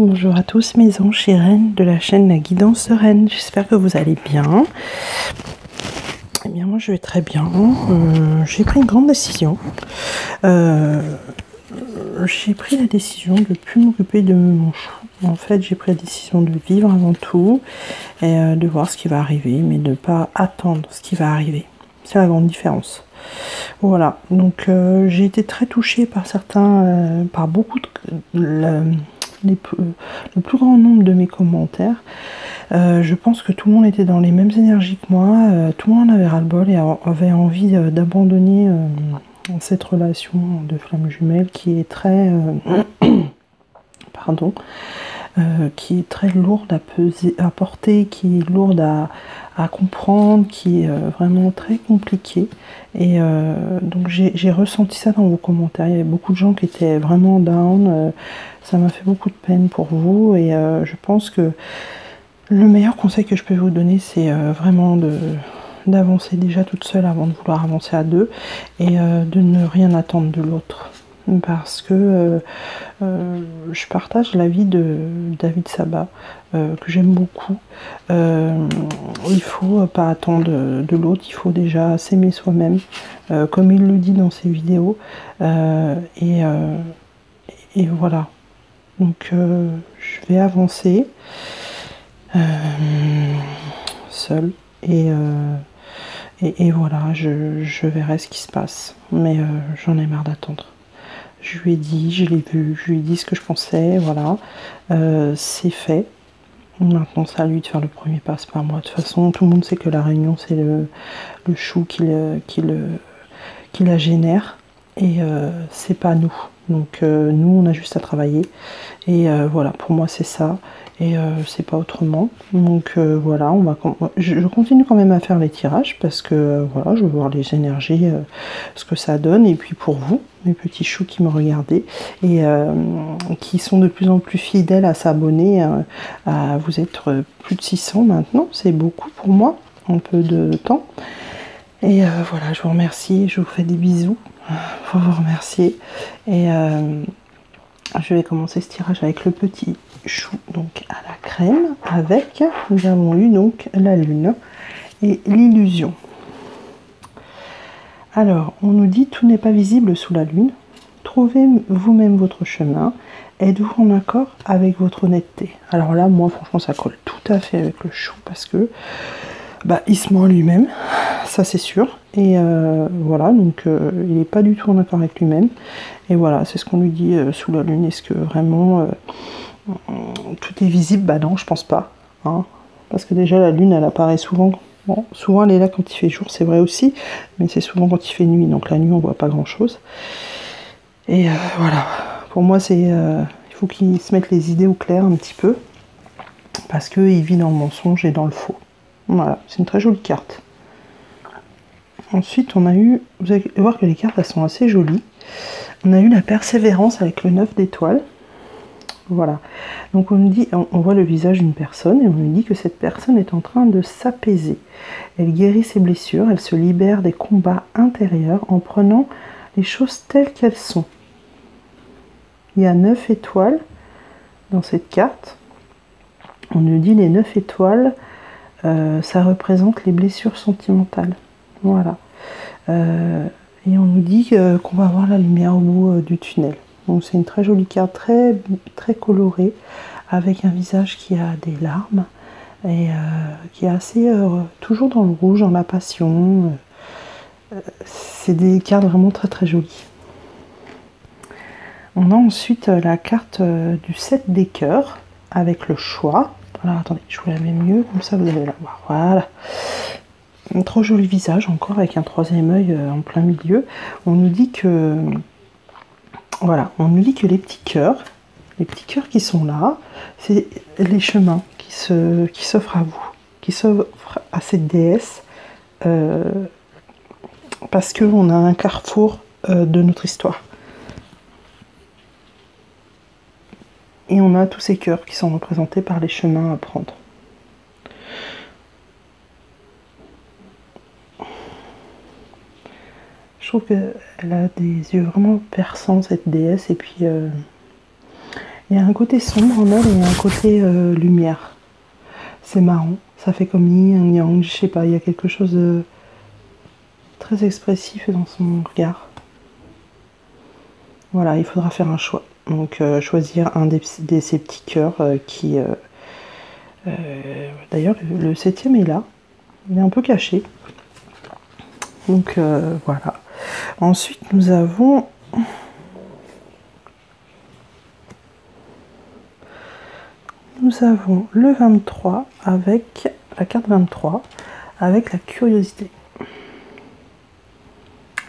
Bonjour à tous mes anges et reines de la chaîne La Guidance Sereine, j'espère que vous allez bien. Eh bien moi je vais très bien, j'ai pris une grande décision. J'ai pris la décision de ne plus m'occuper de mon chou. En fait j'ai pris la décision de vivre avant tout et de voir ce qui va arriver, mais de ne pas attendre ce qui va arriver. C'est la grande différence. Voilà, donc j'ai été très touchée par certains, par beaucoup de... le plus grand nombre de mes commentaires. Je pense que tout le monde était dans les mêmes énergies que moi, tout le monde avait ras-le-bol et avait envie d'abandonner cette relation de flamme jumelle qui est très pardon, qui est très lourde à peser, à porter, qui est lourde à comprendre, qui est vraiment très compliquée. Et donc j'ai ressenti ça dans vos commentaires. Il y avait beaucoup de gens qui étaient vraiment down. Ça m'a fait beaucoup de peine pour vous. Et je pense que le meilleur conseil que je peux vous donner, c'est vraiment d'avancer déjà toute seule avant de vouloir avancer à deux. Et de ne rien attendre de l'autre. Parce que je partage l'avis de David Sabat, que j'aime beaucoup. Il faut pas attendre de l'autre, il faut déjà s'aimer soi-même, comme il le dit dans ses vidéos. Et voilà. Donc je vais avancer seule et voilà, je verrai ce qui se passe. Mais j'en ai marre d'attendre. Je lui ai dit, je l'ai vu, je lui ai dit ce que je pensais, voilà, c'est fait. Maintenant, c'est à lui de faire le premier pas, c'est pas à moi. De toute façon, tout le monde sait que la réunion, c'est le chou qui la génère, et c'est pas nous. Donc, nous, on a juste à travailler, et voilà, pour moi, c'est ça, et c'est pas autrement. Donc, voilà, je continue quand même à faire les tirages, parce que, voilà, je veux voir les énergies, ce que ça donne, et puis pour vous, mes petits choux qui me regardaient et qui sont de plus en plus fidèles à s'abonner. Vous êtes plus de 600 maintenant, c'est beaucoup pour moi, en peu de temps. Et voilà, je vous remercie, je vous fais des bisous pour vous remercier. Et je vais commencer ce tirage avec le petit chou, donc à la crème, avec, nous avons eu donc la lune et l'illusion. Alors, on nous dit tout n'est pas visible sous la lune. Trouvez vous-même votre chemin. Êtes-vous en accord avec votre honnêteté? Alors là, moi, franchement, ça colle tout à fait avec le chou parce que il se ment lui-même, ça c'est sûr. Et voilà, donc il n'est pas du tout en accord avec lui-même. Et voilà, c'est ce qu'on lui dit sous la lune. Est-ce que vraiment tout est visible? Bah non, je pense pas. Hein, parce que déjà, la lune, elle apparaît souvent. Bon, souvent elle est là quand il fait jour, c'est vrai aussi, mais c'est souvent quand il fait nuit, donc la nuit on voit pas grand chose. Et voilà, pour moi c'est il faut qu'il se mette les idées au clair un petit peu, parce qu'il vit dans le mensonge et dans le faux. Voilà, c'est une très jolie carte. Ensuite on a eu, vous allez voir que les cartes elles sont assez jolies. On a eu la persévérance avec le 9 d'étoiles. Voilà, donc on nous dit, on voit le visage d'une personne et on nous dit que cette personne est en train de s'apaiser. Elle guérit ses blessures, elle se libère des combats intérieurs en prenant les choses telles qu'elles sont. Il y a 9 étoiles dans cette carte. On nous dit les 9 étoiles, ça représente les blessures sentimentales. Voilà. Et on nous dit qu'on va voir la lumière au bout du tunnel. Donc c'est une très jolie carte, très, très colorée, avec un visage qui a des larmes et qui est assez toujours dans le rouge, dans la passion. C'est des cartes vraiment très très jolies. On a ensuite la carte du 7 des cœurs avec le choix. Alors attendez, je vous la mets mieux, comme ça vous allez la voir. Voilà. Un trop joli visage encore avec un troisième œil en plein milieu. On nous dit que voilà, on nous dit que les petits cœurs qui sont là, c'est les chemins qui s'offrent à vous, qui s'offrent à cette déesse, parce qu'on a un carrefour de notre histoire. Et on a tous ces cœurs qui sont représentés par les chemins à prendre. Je trouve qu'elle a des yeux vraiment perçants, cette déesse, et puis Il y a un côté sombre en elle et un côté lumière. C'est marrant, ça fait comme yin yang, je sais pas, il y a quelque chose de très expressif dans son regard. Voilà, il faudra faire un choix. Donc choisir un de ces petits cœurs qui... D'ailleurs, le 7e est là. Il est un peu caché. Donc voilà. Ensuite, nous avons... le 23 avec la carte 23 avec la curiosité.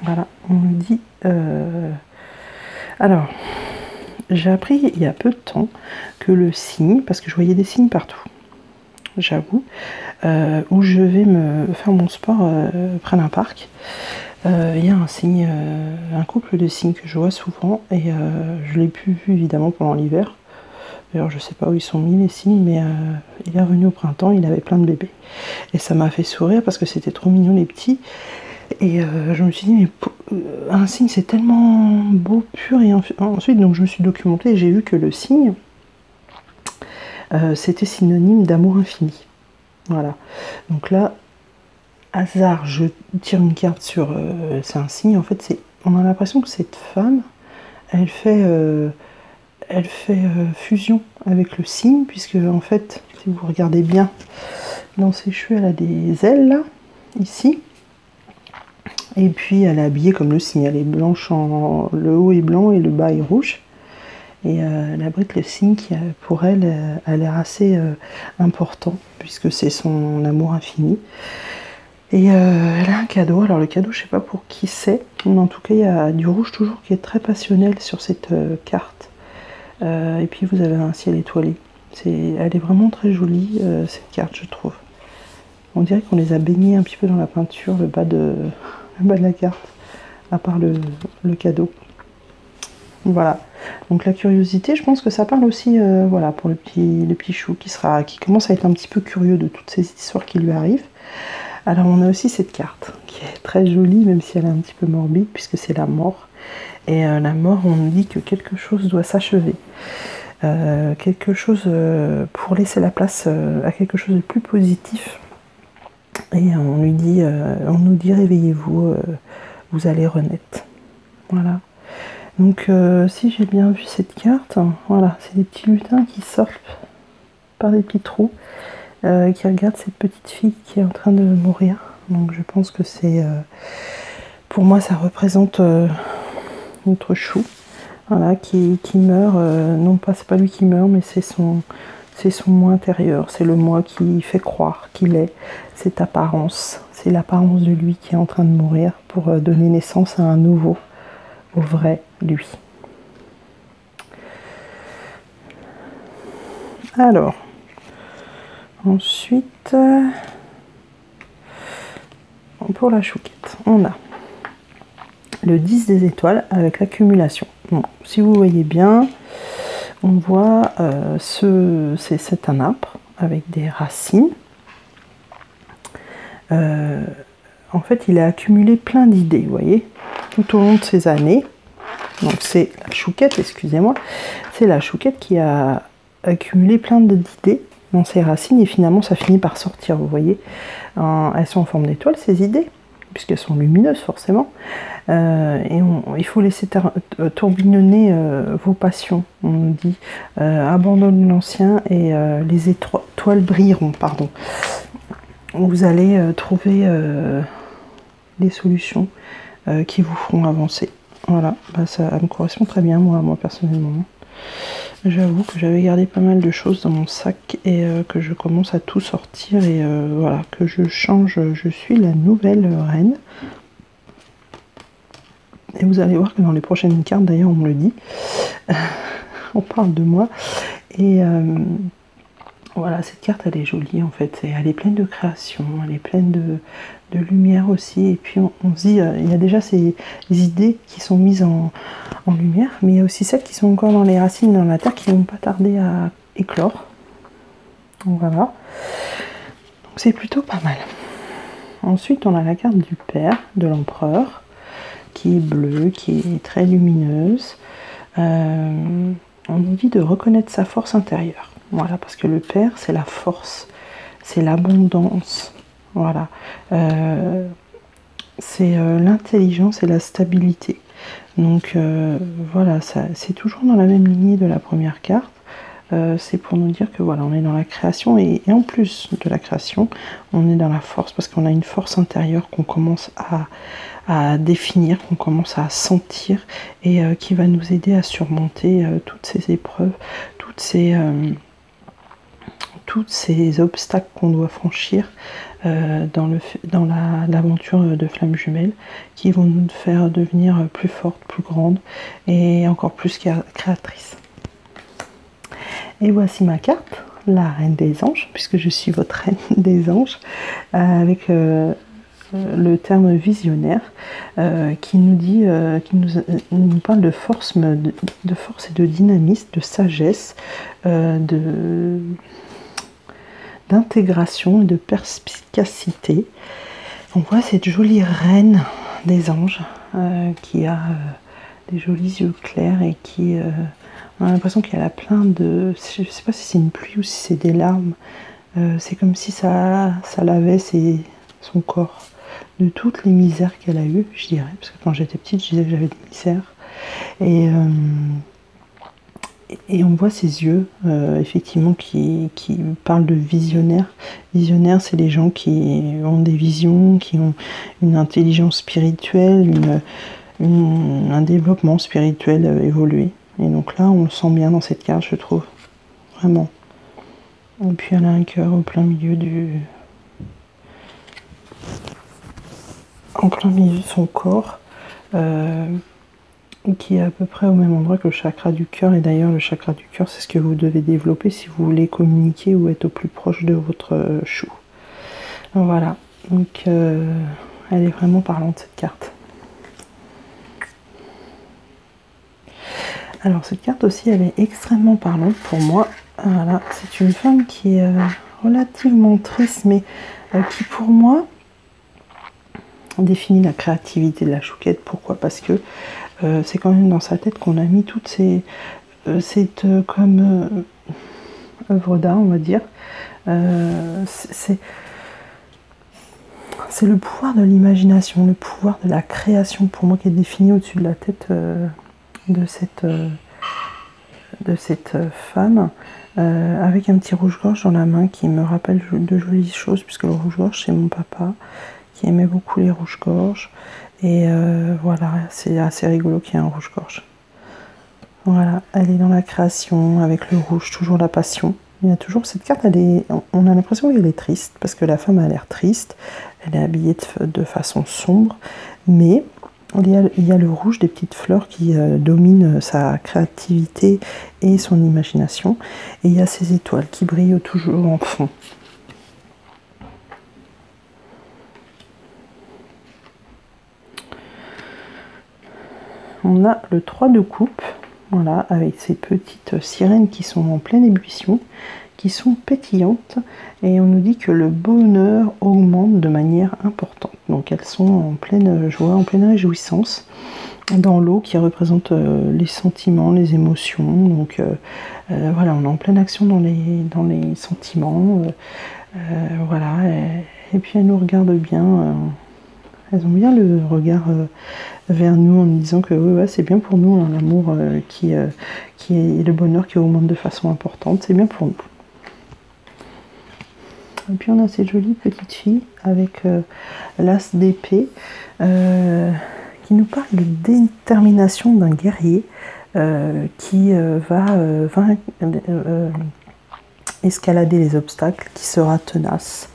Voilà, on me dit... Alors, j'ai appris il y a peu de temps que le signe, parce que je voyais des signes partout, j'avoue, où je vais me faire mon sport près d'un parc. Il y a un signe, un couple de signes que je vois souvent, et je l'ai plus vu évidemment pendant l'hiver. D'ailleurs, je sais pas où ils sont mis les signes, mais il est revenu au printemps, il avait plein de bébés. Et ça m'a fait sourire parce que c'était trop mignon les petits. Et je me suis dit, mais un signe c'est tellement beau, pur. Et ensuite, donc, je me suis documentée et j'ai vu que le signe, c'était synonyme d'amour infini. Voilà. Donc là, hasard, je tire une carte sur... c'est un signe, en fait, on a l'impression que cette femme, elle fait fusion avec le signe, puisque en fait, si vous regardez bien, dans ses cheveux, elle a des ailes, là, ici. Et puis elle est habillée comme le signe, elle est blanche, le haut est blanc et le bas est rouge. Et elle abrite le signe qui, pour elle, a l'air assez important, puisque c'est son amour infini. Et elle a un cadeau, alors le cadeau, je sais pas pour qui c'est, mais en tout cas, il y a du rouge toujours qui est très passionnel sur cette carte. Et puis vous avez un ciel étoilé. Elle est vraiment très jolie, cette carte, je trouve. On dirait qu'on les a baignés un petit peu dans la peinture, le bas de la carte, à part le cadeau. Voilà, donc la curiosité, je pense que ça parle aussi, voilà, pour le petit chou qui commence à être un petit peu curieux de toutes ces histoires qui lui arrivent. Alors on a aussi cette carte qui est très jolie, même si elle est un petit peu morbide, puisque c'est la mort. Et la mort, on nous dit que quelque chose doit s'achever. Quelque chose pour laisser la place à quelque chose de plus positif. Et on nous dit réveillez-vous, vous allez renaître. Voilà. Donc si j'ai bien vu cette carte, voilà, c'est des petits lutins qui sortent par des petits trous, qui regardent cette petite fille qui est en train de mourir. Donc je pense que c'est, pour moi, ça représente notre chou, voilà, qui meurt. Non pas, c'est pas lui qui meurt, mais c'est son moi intérieur, c'est le moi qui fait croire qu'il est, cette apparence, c'est l'apparence de lui qui est en train de mourir pour donner naissance à un nouveau, au vrai lui. Alors, ensuite, pour la chouquette, on a le 10 des étoiles avec l'accumulation. Bon, si vous voyez bien, on voit, c'est un arbre avec des racines. En fait, il a accumulé plein d'idées, vous voyez, tout au long de ces années. Donc c'est la chouquette, excusez-moi, c'est la chouquette qui a accumulé plein d'idées dans ses racines et finalement ça finit par sortir, vous voyez. Elles sont en forme d'étoile, ces idées, puisqu'elles sont lumineuses forcément. Il faut laisser tourbillonner vos passions, on nous dit. Abandonne l'ancien et les étoiles brilleront, pardon. Vous allez trouver des solutions qui vous feront avancer. Voilà, bah, ça me correspond très bien, moi personnellement. J'avoue que j'avais gardé pas mal de choses dans mon sac et que je commence à tout sortir et voilà, que je change, je suis la nouvelle reine. Et vous allez voir que dans les prochaines cartes, d'ailleurs on me le dit, on parle de moi. Et voilà, cette carte elle est jolie en fait, elle est pleine de création, elle est pleine de lumière aussi. Et puis on se dit, il y a déjà ces idées qui sont mises en lumière, mais il y a aussi celles qui sont encore dans les racines, dans la terre, qui vont pas tarder à éclore. Donc voilà, donc c'est plutôt pas mal. Ensuite on a la carte du père, de l'empereur, qui est bleue, qui est très lumineuse. on nous dit de reconnaître sa force intérieure. Voilà, parce que le père, c'est la force, c'est l'abondance. Voilà. C'est l'intelligence et la stabilité. Donc voilà, c'est toujours dans la même lignée de la première carte. C'est pour nous dire que voilà, on est dans la création et en plus de la création, on est dans la force parce qu'on a une force intérieure qu'on commence à définir, qu'on commence à sentir et qui va nous aider à surmonter toutes ces épreuves, tous ces obstacles qu'on doit franchir dans l'aventure de Flamme Jumelle, qui vont nous faire devenir plus fortes, plus grandes et encore plus créatrices. Et voici ma carte, la Reine des Anges, puisque je suis votre Reine des Anges, avec le terme visionnaire, qui nous dit, nous parle de force et de dynamisme, de sagesse, d'intégration et de perspicacité. On voit cette jolie reine des anges qui a des jolis yeux clairs et qui on a l'impression qu'elle a plein de, je ne sais pas si c'est une pluie ou si c'est des larmes, c'est comme si ça lavait son corps de toutes les misères qu'elle a eues, je dirais, parce que quand j'étais petite je disais que j'avais des misères et on voit ses yeux, effectivement, qui parlent de visionnaire. Visionnaire, c'est les gens qui ont des visions, qui ont une intelligence spirituelle, un développement spirituel évolué. Et donc là, on le sent bien dans cette carte, je trouve. Vraiment. Et puis elle a un cœur au plein milieu de son corps. Qui est à peu près au même endroit que le chakra du cœur. Et d'ailleurs, le chakra du cœur, c'est ce que vous devez développer si vous voulez communiquer ou être au plus proche de votre chou. Voilà. Donc, elle est vraiment parlante, cette carte. Alors, cette carte aussi, elle est extrêmement parlante pour moi. Voilà. C'est une femme qui est relativement triste, mais qui, pour moi, définit la créativité de la chouquette. Pourquoi? Parce que c'est quand même dans sa tête qu'on a mis toutes cette œuvre d'art, on va dire. C'est le pouvoir de l'imagination, le pouvoir de la création, pour moi, qui est défini au-dessus de la tête de cette femme, avec un petit rouge-gorge dans la main qui me rappelle de jolies choses, puisque le rouge-gorge, c'est mon papa, qui aimait beaucoup les rouges-gorges. Et voilà, c'est assez rigolo qu'il y ait un rouge-gorge. Voilà, elle est dans la création, avec le rouge, toujours la passion. Il y a toujours cette carte, on a l'impression qu'elle est triste, parce que la femme a l'air triste, elle est habillée de façon sombre, mais il y a le rouge des petites fleurs qui domine sa créativité et son imagination, et il y a ces étoiles qui brillent toujours en fond. On a le 3 de coupe, voilà, avec ces petites sirènes qui sont en pleine ébullition, qui sont pétillantes, et on nous dit que le bonheur augmente de manière importante. Donc elles sont en pleine joie, en pleine réjouissance, dans l'eau qui représente les sentiments, les émotions. Donc voilà, on est en pleine action dans les sentiments. Voilà, et puis elles nous regardent bien. Elles ont bien le regard vers nous en nous disant que ouais, c'est bien pour nous, hein, l'amour qui est le bonheur qui augmente de façon importante, c'est bien pour nous. Et puis on a cette jolie petite fille avec l'as d'épée qui nous parle de détermination d'un guerrier qui va escalader les obstacles, qui sera tenace.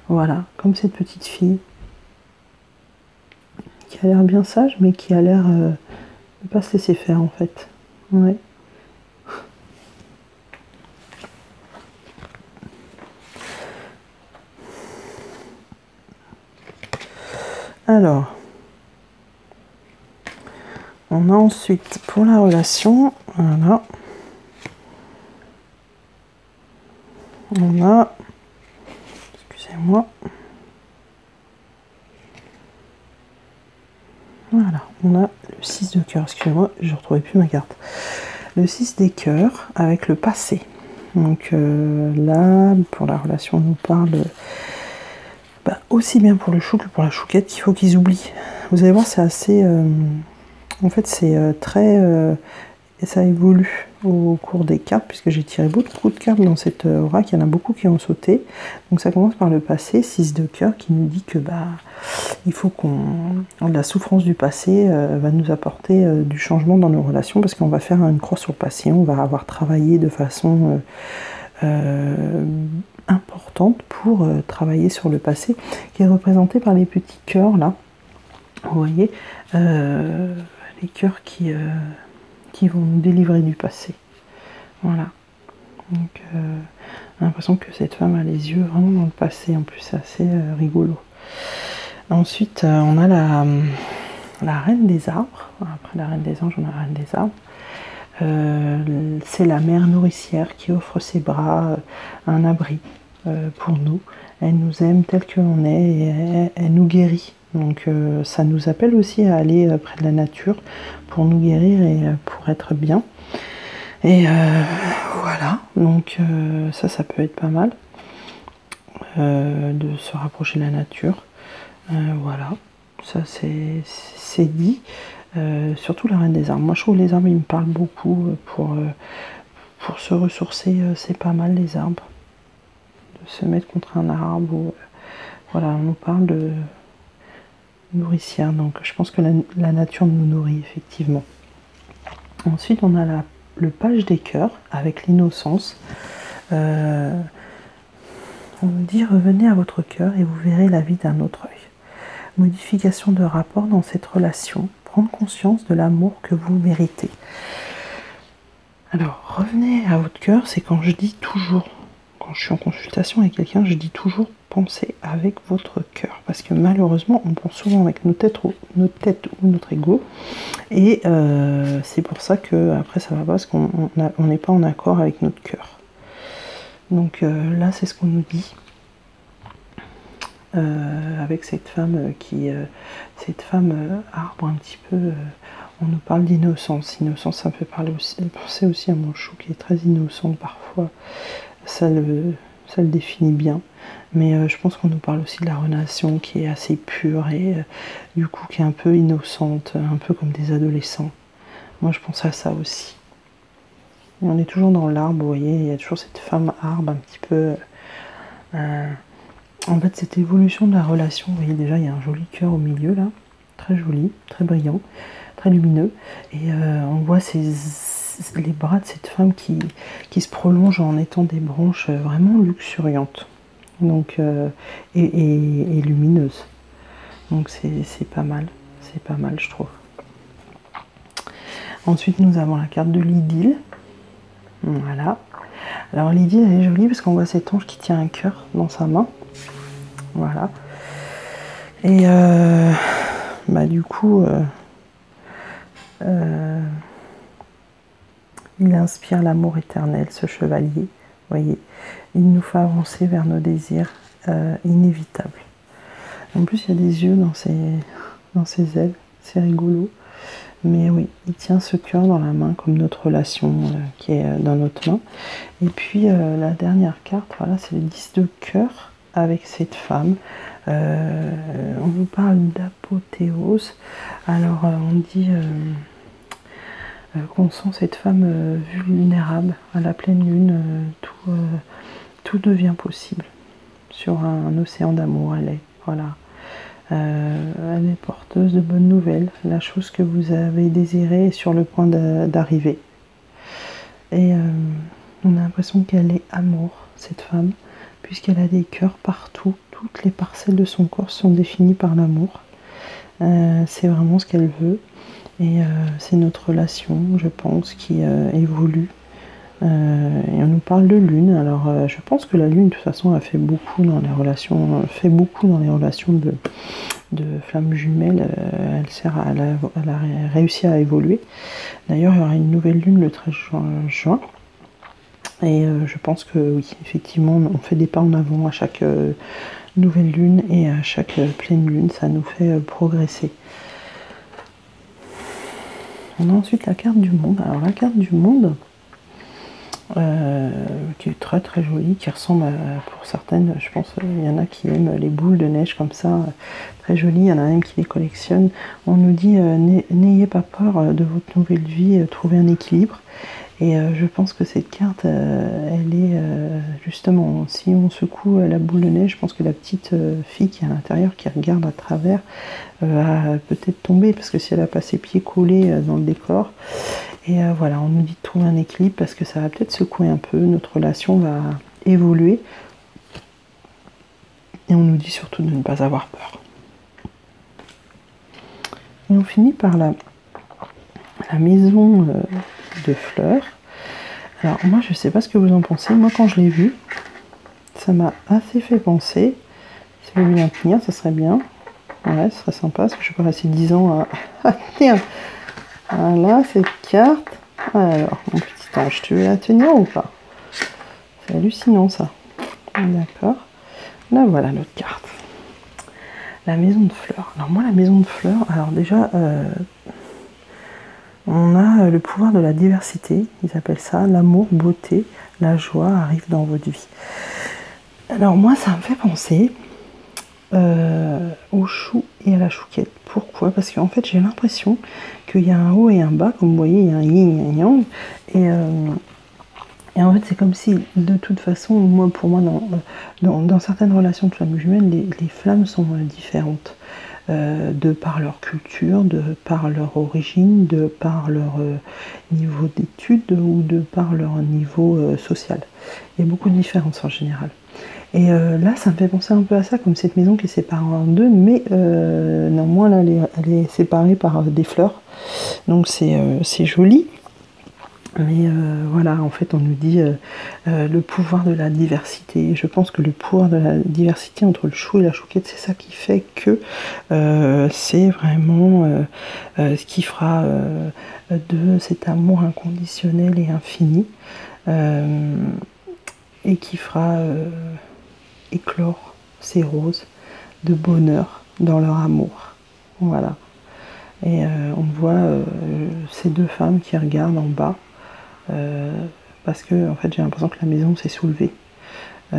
Voilà, comme cette petite fille qui a l'air bien sage, mais qui a l'air de ne pas se laisser faire en fait. Ouais. Alors, on a ensuite pour la relation, voilà, on a, excusez-moi, voilà, on a le 6 de cœur, excusez-moi, je ne retrouvais plus ma carte. le 6 des cœurs avec le passé. Donc là, pour la relation, on nous parle aussi bien pour le chou que pour la chouquette qu'il faut qu'ils oublient. Vous allez voir, c'est assez... en fait, c'est très... ça évolue au cours des cartes, puisque j'ai tiré beaucoup de cartes dans cette oracle. Il y en a beaucoup qui ont sauté. Donc ça commence par le passé, 6 de cœur, qui nous dit que il faut la souffrance du passé va nous apporter du changement dans nos relations, parce qu'on va faire une croix sur le passé, on va avoir travaillé de façon importante pour travailler sur le passé, qui est représenté par les petits cœurs là. Vous voyez, les cœurs qui vont nous délivrer du passé. Voilà. Donc, j'ai l'impression que cette femme a les yeux vraiment dans le passé. En plus, c'est assez rigolo. Ensuite, on a la reine des arbres. Après la reine des anges, on a la reine des arbres. C'est la mère nourricière qui offre ses bras, un abri pour nous. Elle nous aime tel que l'on est et elle nous guérit. Donc ça nous appelle aussi à aller près de la nature pour nous guérir et pour être bien. Et voilà, donc ça peut être pas mal de se rapprocher de la nature. Voilà, ça c'est dit. Surtout la reine des arbres. Moi je trouve les arbres ils me parlent beaucoup pour se ressourcer, c'est pas mal les arbres. De se mettre contre un arbre ou voilà, on nous parle de nourricière, donc je pense que la nature nous nourrit effectivement. Ensuite on a le page des cœurs avec l'innocence. On nous dit revenez à votre cœur et vous verrez la vie d'un autre œil. Modification de rapport dans cette relation, prendre conscience de l'amour que vous méritez. Alors revenez à votre cœur, c'est quand je dis toujours, quand je suis en consultation avec quelqu'un, je dis toujours pensez avec votre cœur, parce que malheureusement on pense souvent avec nos têtes ou notre ego, et c'est pour ça que après ça va pas, parce qu'on n'est pas en accord avec notre cœur. Donc là c'est ce qu'on nous dit avec cette femme arbre un petit peu. On nous parle d'innocence. Innocence, ça me fait penser aussi à mon chou qui est très innocent parfois. Ça le définit bien. Mais je pense qu'on nous parle aussi de la relation qui est assez pure et du coup qui est un peu innocente, un peu comme des adolescents. Moi je pense à ça aussi. Et on est toujours dans l'arbre, vous voyez, il y a toujours cette femme arbre un petit peu... en fait cette évolution de la relation, vous voyez déjà il y a un joli cœur au milieu là, très joli, très brillant, très lumineux. Et on voit les bras de cette femme qui se prolongent en étant des branches vraiment luxuriantes. Donc, et lumineuses. Donc c'est pas mal je trouve. Ensuite nous avons la carte de l'idylle. Voilà. Alors l'idylle elle est jolie parce qu'on voit cet ange qui tient un cœur dans sa main. Voilà. Et du coup il inspire l'amour éternel, ce chevalier. Voyez, il nous fait avancer vers nos désirs inévitables. En plus, il y a des yeux dans ses ailes, c'est rigolo. Mais oui, il tient ce cœur dans la main comme notre relation qui est dans notre main. Et puis la dernière carte, voilà, c'est le 10 de cœur avec cette femme. On nous parle d'apothéose. Alors on dit qu'on sent cette femme vulnérable à la pleine lune, tout devient possible sur un océan d'amour. Elle est, voilà, elle est porteuse de bonnes nouvelles. La chose que vous avez désirée est sur le point d'arriver. Et on a l'impression qu'elle est amour, cette femme, puisqu'elle a des cœurs partout. Toutes les parcelles de son corps sont définies par l'amour. C'est vraiment ce qu'elle veut. Et c'est notre relation, je pense, qui évolue. Et on nous parle de lune. Alors, je pense que la lune, de toute façon, a fait beaucoup dans les relations, de flammes jumelles. Elle a réussi à évoluer. D'ailleurs, il y aura une nouvelle lune le 13 juin. Et je pense que oui, effectivement, on fait des pas en avant à chaque nouvelle lune et à chaque pleine lune. Ça nous fait progresser. On a ensuite la carte du monde. Alors la carte du monde, qui est très très jolie, qui ressemble à, pour certaines, je pense, il y en a qui aiment les boules de neige comme ça, très jolies, il y en a même qui les collectionnent. On nous dit n'ayez pas peur de votre nouvelle vie, trouvez un équilibre. Et je pense que cette carte, elle est justement, si on secoue la boule de neige, je pense que la petite fille qui est à l'intérieur, qui regarde à travers, va peut-être tomber, parce que si elle a pas ses pieds collés dans le décor. Et voilà, on nous dit de trouver un équilibre, parce que ça va peut-être secouer un peu, notre relation va évoluer. Et on nous dit surtout de ne pas avoir peur. Et on finit par la maison de fleurs. Alors moi je sais pas ce que vous en pensez, moi quand je l'ai vu, ça m'a assez fait penser, si vous voulez un tenir, ça serait bien, ouais, ce serait sympa, parce que je vais pas passer 10 ans à tenir. Voilà cette carte. Alors mon petit ange, tu veux la tenir ou pas? C'est hallucinant ça. D'accord, là voilà notre carte, la maison de fleurs. Alors moi la maison de fleurs, alors déjà on a le pouvoir de la diversité, ils appellent ça l'amour, beauté, la joie arrive dans votre vie. Alors moi ça me fait penser au chou et à la chouquette. Pourquoi? Parce qu'en fait j'ai l'impression qu'il y a un haut et un bas, comme vous voyez il y a un yin et un yang, et en fait c'est comme si de toute façon, moi pour moi dans certaines relations de flammes jumelles, les flammes sont différentes. De par leur culture, de par leur origine, de par leur niveau d'études ou de par leur niveau social. Il y a beaucoup de différences en général. Et là, ça me fait penser un peu à ça, comme cette maison qui est séparée en deux, mais néanmoins, là, elle est séparée par des fleurs. Donc c'est joli. Mais voilà, en fait, on nous dit le pouvoir de la diversité. Je pense que le pouvoir de la diversité entre le chou et la chouquette, c'est ça qui fait que c'est vraiment ce qui fera de cet amour inconditionnel et infini, et qui fera éclore ces roses de bonheur dans leur amour. Voilà. Et on voit ces deux femmes qui regardent en bas. Parce que en fait j'ai l'impression que la maison s'est soulevée, et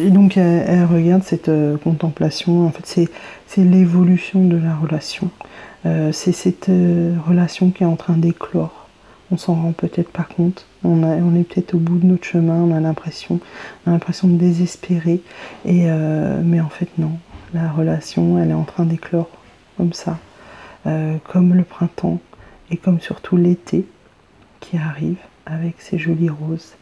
donc elle regarde cette contemplation. En fait c'est l'évolution de la relation, c'est cette relation qui est en train d'éclore. On s'en rend peut-être pas compte, on est peut-être au bout de notre chemin, on a l'impression de désespérer, mais en fait non, la relation elle est en train d'éclore comme ça, comme le printemps. Et comme surtout l'été qui arrive avec ces jolies roses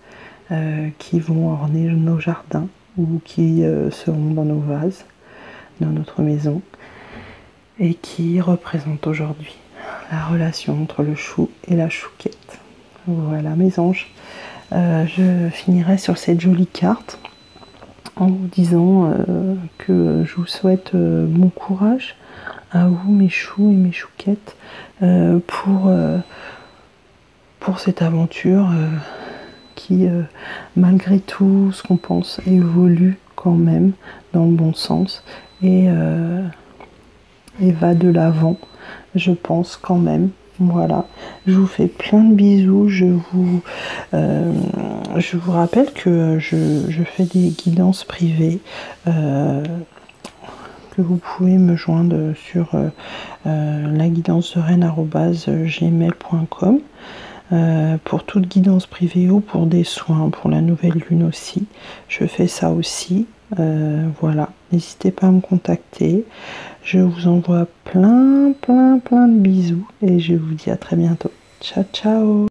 qui vont orner nos jardins ou qui seront dans nos vases, dans notre maison, et qui représentent aujourd'hui la relation entre le chou et la chouquette. Voilà mes anges. Je finirai sur cette jolie carte en vous disant que je vous souhaite bon courage à vous mes choux et mes chouquettes pour cette aventure qui malgré tout ce qu'on pense évolue quand même dans le bon sens et va de l'avant, je pense quand même. Voilà, je vous fais plein de bisous, je vous rappelle que je fais des guidances privées, que vous pouvez me joindre sur laguidancereine@gmail.com pour toute guidance privée ou pour des soins, pour la nouvelle lune aussi. Je fais ça aussi. Voilà, n'hésitez pas à me contacter. Je vous envoie plein de bisous et je vous dis à très bientôt. Ciao, ciao!